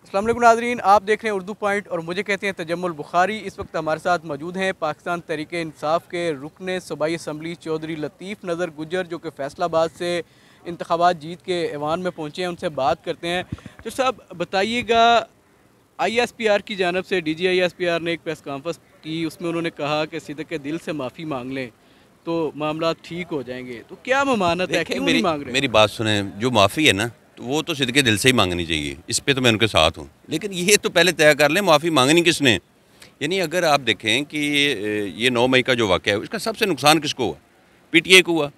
अस्सलाम वालेकुम नाज़रीन, आप देख रहे हैं उर्दू पॉइंट और मुझे कहते हैं तजम्मुल बुखारी। इस वक्त हमारे साथ मौजूद हैं पाकिस्तान तहरीक इंसाफ के रुकने सूबाई असम्बली चौधरी लतीफ़ नज़र गुजर, जो कि फैसलाबाद से इंतखाबात जीत के ऐवान में पहुँचे हैं। उनसे बात करते हैं। तो साहब बताइएगा, ISPR की जानब से DG ISPR ने एक प्रेस कॉन्फ्रेंस की, उसमें उन्होंने कहा कि सिद्दीक़ के दिल से माफ़ी मांग लें तो मामला ठीक हो जाएंगे। तो क्या ममानत है, देखिए क्यों नहीं मेरी मांग रहे? मेरी बात सुने। जो माफ़ी है ना, तो वो तो सिद्दीक़ के दिल से ही मांगनी चाहिए। इस पे तो मैं उनके साथ हूँ। लेकिन ये तो पहले तय कर लें माफ़ी मांगनी किसने। यानी अगर आप देखें कि ये 9 मई का जो वाक़या है, उसका सबसे नुकसान किसको हुआ? PTI को हुआ।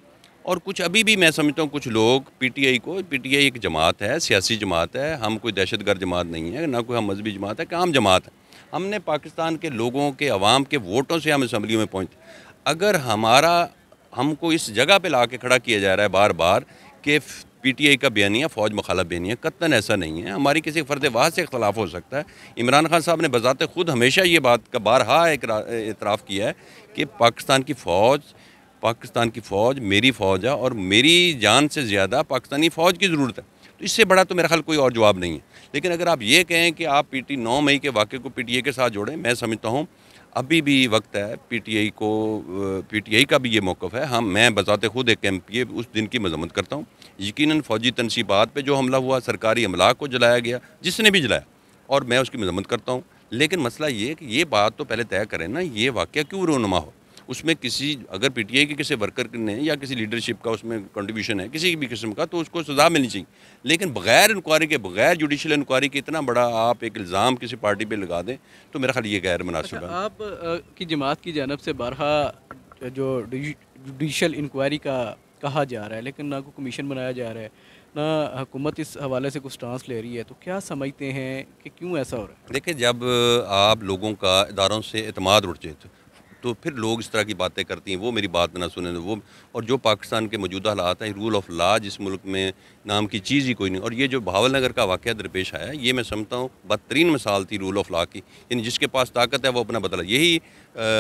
और कुछ अभी भी मैं समझता हूँ कुछ लोग PTI एक जमात है, सियासी जमात है। हम कोई दहशतगर्द जमात नहीं है, ना कोई हम मजहबी जमात है, कि आम जमात है। हमने पाकिस्तान के लोगों के, अवाम के वोटों से हम असम्बलियों में पहुँचे। अगर हमको इस जगह पे ला के खड़ा किया जा रहा है बार बार कि PTI का बयानिया फ़ौज मुखालफ बयानिया, कत्तन ऐसा नहीं है। हमारी किसी फ़र्द वाह से इख्तलाफ हो सकता है। इमरान खान साहब ने बज़ाते खुद हमेशा ये बात का बारहा इतराफ़ किया है कि पाकिस्तान की फ़ौज मेरी फ़ौज है और मेरी जान से ज़्यादा पाकिस्तानी फ़ौज की ज़रूरत है। तो इससे बड़ा तो मेरा ख्याल कोई और जवाब नहीं है। लेकिन अगर आप ये कहें कि आप 9 मई के वाक़े को PTI के साथ जोड़ें, मैं समझता हूँ अभी भी वक्त है। PTI का भी ये मौक़िफ़ है। मैं बज़ाते खुद एक MPA उस दिन की मज़म्मत करता हूँ। यकीनन फ़ौजी तनसीबात पे जो हमला हुआ, सरकारी अमला को जलाया गया, जिसने भी जलाया, और मैं उसकी मज़म्मत करता हूँ। लेकिन मसला ये है कि ये बात तो पहले तय करें ना, ये वाक़या क्यों रोनुमा हो। उसमें अगर PTI के किसी वर्कर ने या किसी लीडरशिप का उसमें कंट्रीब्यूशन है किसी भी किस्म का, तो उसको सज़ा मिलनी चाहिए। लेकिन बग़ैर इंक्वायरी के, बग़ैर जुडिशल इंक्वायरी के इतना बड़ा आप एक इल्ज़ाम किसी पार्टी पे लगा दें, तो मेरा ख्याल ये गैर अच्छा, मुनासिब है। आप की जमात की जानब से बारहा जो जुडिशल इंक्वायरी का कहा जा रहा है, लेकिन ना कोई कमीशन बनाया जा रहा है, ना हुकूमत इस हवाले से कुछ स्टांस ले रही है। तो क्या समझते हैं कि क्यों ऐसा हो रहा है? देखिए, जब आप लोगों का इदारों से एतमाद उठ जाए तो फिर लोग इस तरह की बातें करती हैं, वो मेरी बात ना सुने वो। और जो पाकिस्तान के मौजूदा हालात हैं, रूल ऑफ लॉ जिस मुल्क में नाम की चीज़ ही कोई नहीं। और ये जो बहावल नगर का वाक़या दरपेश आया, ये मैं समझता हूँ बदतरीन मिसाल थी रूल ऑफ लॉ की। यानी जिसके पास ताकत है वो अपना बदला। यही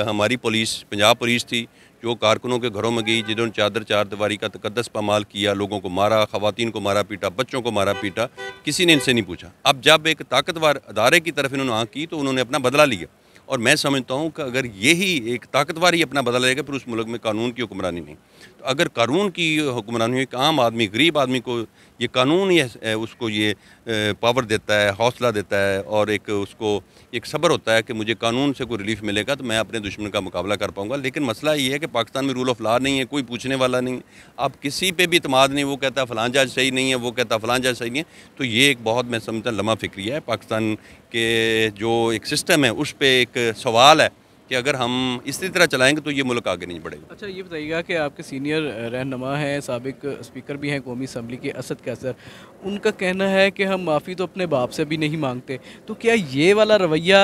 हमारी पुलिस, पंजाब पुलिस थी, जो कारकुनों के घरों में गई, जिन्होंने चार दीवारी का तकद्दस पामाल किया, लोगों को मारा, ख़वातीन को मारा पीटा, बच्चों को मारा पीटा, किसी ने इनसे नहीं पूछा। अब जब एक ताकतवर अदारे की तरफ इन्होंने आँख की तो उन्होंने अपना बदला लिया। और मैं समझता हूँ कि अगर यही एक ताकतवर ही अपना बदला लेगा, फिर उस मुल्क में कानून की हुक्मरानी नहीं। तो अगर कानून की हुक्मरानी, एक आम आदमी, गरीब आदमी को ये कानून ही उसको ये पावर देता है, हौसला देता है, और एक उसको एक सब्र होता है कि मुझे कानून से कोई रिलीफ मिलेगा तो मैं अपने दुश्मन का मुकाबला कर पाऊंगा। लेकिन मसला ये है कि पाकिस्तान में रूल ऑफ लॉ नहीं है, कोई पूछने वाला नहीं है। आप किसी पे भी इतमाद नहीं, वो कहता है फ़लाँ जज सही नहीं है, वो कहता है फ़लाँ जज सही नहीं है। तो ये एक बहुत, मैं समझता, लम्हा फ़िक्रिया है। पाकिस्तान के जो एक सिस्टम है उस पर एक सवाल है कि अगर हम इसी तरह चलाएंगे तो ये मुल्क आगे नहीं बढ़ेगा। अच्छा, ये बताइएगा कि आपके सीनियर रहनुमा हैं, साबिक स्पीकर भी हैं कौमी असम्बली के, असद कैसर, उनका कहना है कि हम माफ़ी तो अपने बाप से भी नहीं मांगते। तो क्या ये वाला रवैया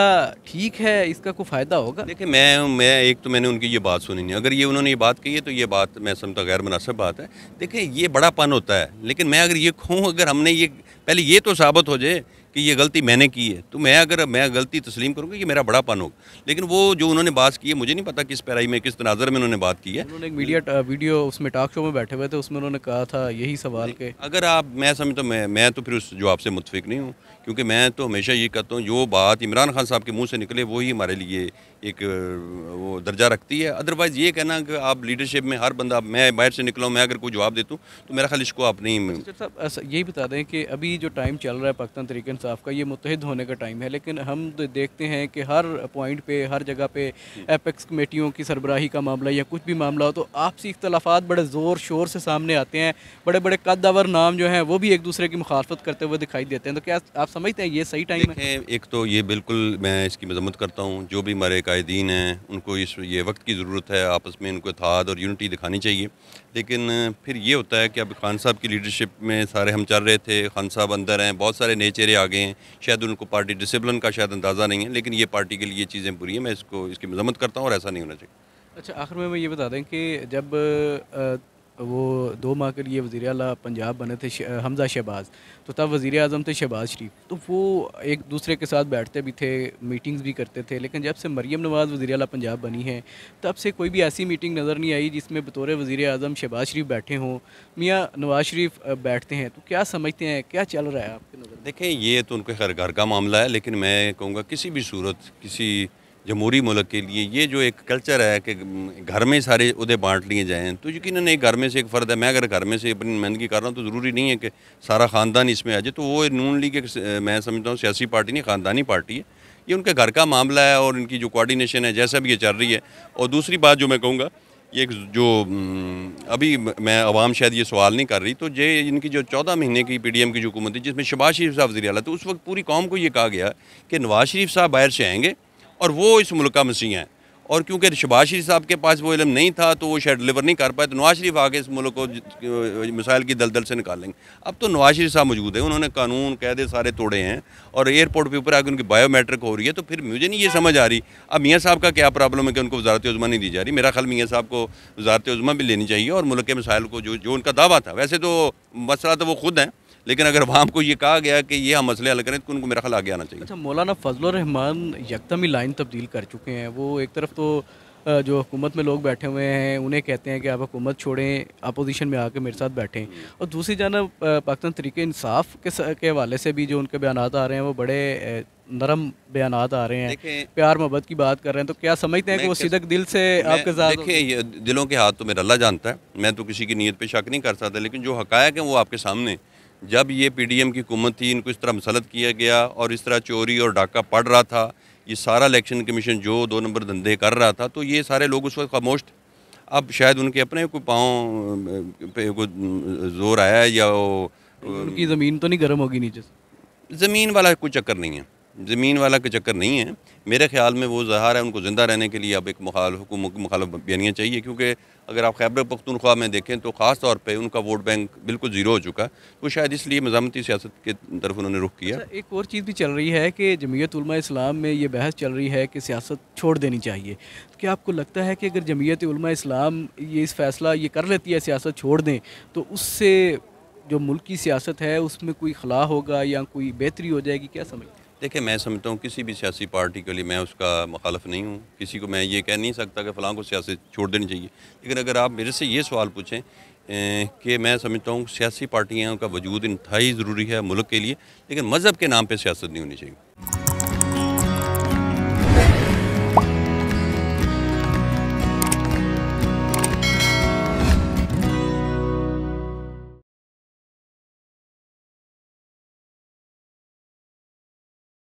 ठीक है? इसका कोई फ़ायदा होगा? देखिए, मैं एक तो मैंने उनकी ये बात सुनी नहीं। अगर ये उन्होंने ये बात कही है तो ये बात मैं समझता गैर मुनासिब बात है। देखिए, ये बड़ापन होता है। लेकिन मैं अगर ये कहूँ, अगर हमने ये पहले ये तो साबित हो जाए कि ये गलती मैंने की है, तो मैं गलती तस्लीम करूँगा, ये मेरा बड़ापन होगा। लेकिन वो जो उन्होंने बात की है, मुझे नहीं पता किस पैराई में, किस तनाज़र में उन्होंने बात की है। उन्होंने एक वीडियो उसमें टॉक शो में बैठे हुए थे, उसमें उन्होंने कहा था यही सवाल नहीं, के। अगर आप, मैं समझता हूँ, मैं तो फिर उस जवाब से मुत्फिक नहीं हूँ। क्योंकि मैं तो हमेशा ये कहता हूँ, जो बात इमरान खान साहब के मुंह से निकले वही हमारे लिए एक वो दर्जा रखती है। अदरवाइज़ ये कहना कि आप लीडरशिप में हर बंदा, मैं बाहर से निकला हूँ, मैं अगर कोई जवाब देता हूँ तो मेरा ख्याल इसको आप नहीं। अच्छा साहब, यही बता दें कि अभी जो टाइम चल रहा है पाकिस्तान तहरीक इंसाफ का, ये मुत्तहिद होने का टाइम है, लेकिन हम तो देखते हैं कि हर पॉइंट पे, हर जगह पे एपेक्स कमेटियों की सरबराही का मामला या कुछ भी मामला हो तो आपसी इख्तलाफात बड़े ज़ोर शोर से सामने आते हैं। बड़े बड़े कद्दावर नाम जो हैं वो भी एक दूसरे की मुखालफत करते हुए दिखाई देते हैं। तो क्या आप समझते हैं ये सही टाइम है? देखें, एक तो ये बिल्कुल मैं इसकी मज़म्मत करता हूँ। जो भी हमारे कायदीन हैं उनको ये वक्त की ज़रूरत है, आपस में इनको इत्तेहाद और यूनिटी दिखानी चाहिए। लेकिन फिर ये होता है कि अब खान साहब की लीडरशिप में सारे हम चल रहे थे, खान साहब अंदर हैं, बहुत सारे नए चेहरे आ गए हैं। शायद उनको पार्टी डिसिप्लिन का शायद अंदाज़ा नहीं है, लेकिन ये पार्टी के लिए चीज़ें बुरी हैं। मैं इसकी मज़म्मत करता हूँ और ऐसा नहीं होना चाहिए। अच्छा, आखिर में ये बता दें कि जब वो 2 माह के लिए वज़ीर आला पंजाब बने थे हमज़ा शहबाज, तो तब वज़ीर आज़म थे शहबाज शरीफ। तो वो एक दूसरे के साथ बैठते भी थे, मीटिंग्स भी करते थे। लेकिन जब से मरियम नवाज़ वज़ीर आला पंजाब बनी है, तब से कोई भी ऐसी मीटिंग नज़र नहीं आई जिसमें बतौर वज़ीर आज़म शहबाज शरीफ बैठे हों, मियाँ नवाज़ शरीफ बैठते हैं। तो क्या समझते हैं, क्या चल रहा है आपकी नज़र में? देखें, ये तो उनके खैर घर का मामला है, लेकिन मैं कहूँगा किसी भी सूरत, किसी जमहूरी मुल्क के लिए ये जो एक कल्चर है कि घर में सारे उहदे बाँट लिए जाएँ, तो यकीनन एक घर में से एक फ़र्द है। मैं अगर घर में से अपनी नुमाइंदगी कर रहा हूँ तो ज़रूरी नहीं है कि सारा ख़ानदान इसमें आ जाए। तो वो नून लीग एक मैं समझता हूँ सियासी पार्टी नहीं, ख़ानदानी पार्टी है। ये उनके घर का मामला है और इनकी जो कोऑर्डिनेशन है जैसा भी ये चल रही है। और दूसरी बात जो मैं कहूँगा, ये एक जो अभी मैं अवाम शायद ये सवाल नहीं कर रही, तो ये इनकी जो 14 महीने की पीडीएम की जो हुकूमत थी जिसमें शहबाज शरीफ साहब वज़ीर आला, तो उस वक्त पूरी कौम को ये कहा गया कि नवाज़ शरीफ साहब बाहर से आएंगे और वो इस मुल्क का मसीहा हैं। और क्योंकि शहबाज शरीफ साहब के पास वो इल्म नहीं था तो वो शायद डिलीवर नहीं कर पाए, तो नवाज़ शरीफ आके इस मुल्क को मिसाइल की दलदल से निकालेंगे। अब तो नवाज़ शरीफ साहब मौजूद हैं, उन्होंने कानून कायदे सारे तोड़े हैं और एयरपोर्ट के ऊपर आके उनकी बायोमेट्रिक हो रही है। तो फिर मुझे नहीं ये समझ आ रही अब मियाँ साहब का क्या प्रॉब्लम है कि उनको वज़ारत उज़्मा नहीं दी जा रही। मेरा ख्याल मियाँ साहब को वज़ारत उज़्मा भी लेनी चाहिए और मुल्क के मसाइल को जो उनका दावा था, वैसे तो मसला तो वो खुद हैं, लेकिन अगर अवाम को ये कहा गया कि ये हम मसले हल करें तो उनको मेरा ख्याल आगे आना चाहिए। अच्छा, मौलाना फजलुर रहमान यकदम ही लाइन तब्दील कर चुके हैं। वो एक तरफ तो जो हुकूमत में लोग बैठे हुए हैं उन्हें कहते हैं कि आप हुकूमत छोड़ें, अपोजिशन में आके मेरे साथ बैठें, और दूसरी जानब पाकिस्तान तहरीक इंसाफ के हवाले से भी जो उनके बयानात आ रहे हैं वो बड़े नरम बयानात आ रहे हैं, देखें, प्यार मोहब्बत की बात कर रहे हैं। तो क्या समझते हैं कि वो सिदक दिल से आपके साथ? देखिए, ये दिलों के हाथ तो मेरा अल्लाह जानता है, मैं तो किसी की नीयत पे शक नहीं कर सकता, लेकिन जो हकायक हैं वो आपके सामने। जब ये पीडीएम की हुकूमत थी, इनको इस तरह मुसलत किया गया और इस तरह चोरी और डाका पड़ रहा था, ये सारा इलेक्शन कमीशन जो 2 नंबर धंधे कर रहा था, तो ये सारे लोग उस वक्त खामोश थे। अब शायद उनके अपने कोई पाँव पे कोई जोर आया है या वो उनकी ज़मीन तो नहीं गर्म होगी नीचे से? ज़मीन वाला कोई चक्कर नहीं है, ज़मीन वाला कोई चक्कर नहीं है। मेरे ख़्याल में वो ज़ाहिर है उनको ज़िंदा रहने के लिए अब एक मुखालिफ बयानिया चाहिए, क्योंकि अगर आप खैबर पख्तूनख्वा में देखें तो ख़ास तौर पे उनका वोट बैंक बिल्कुल ज़ीरो हो चुका है। तो शायद इसलिए मज़ामती सियासत की तरफ उन्होंने रुख किया। अच्छा, एक और चीज़ भी चल रही है कि जमीयत उलमा इस्लाम में ये बहस चल रही है कि सियासत छोड़ देनी चाहिए। तो क्या आपको लगता है कि अगर जमीयत उलमा इस्लाम ये इस फैसला ये कर लेती है सियासत छोड़ दें, तो उससे जो मुल्क की सियासत है उसमें कोई खला होगा या कोई बेहतरी हो जाएगी? क्या समझते हैं? देखिए, मैं समझता हूँ किसी भी सियासी पार्टी के लिए मैं उसका मुखालिफ नहीं हूँ। किसी को मैं ये कह नहीं सकता कि फ़लाँ को सियासत छोड़ देनी चाहिए। लेकिन अगर आप मेरे से ये सवाल पूछें कि मैं समझता हूँ सियासी पार्टियों का वजूद इंतहाई ज़रूरी है मुल्क के लिए, लेकिन मज़हब के नाम पे सियासत नहीं होनी चाहिए।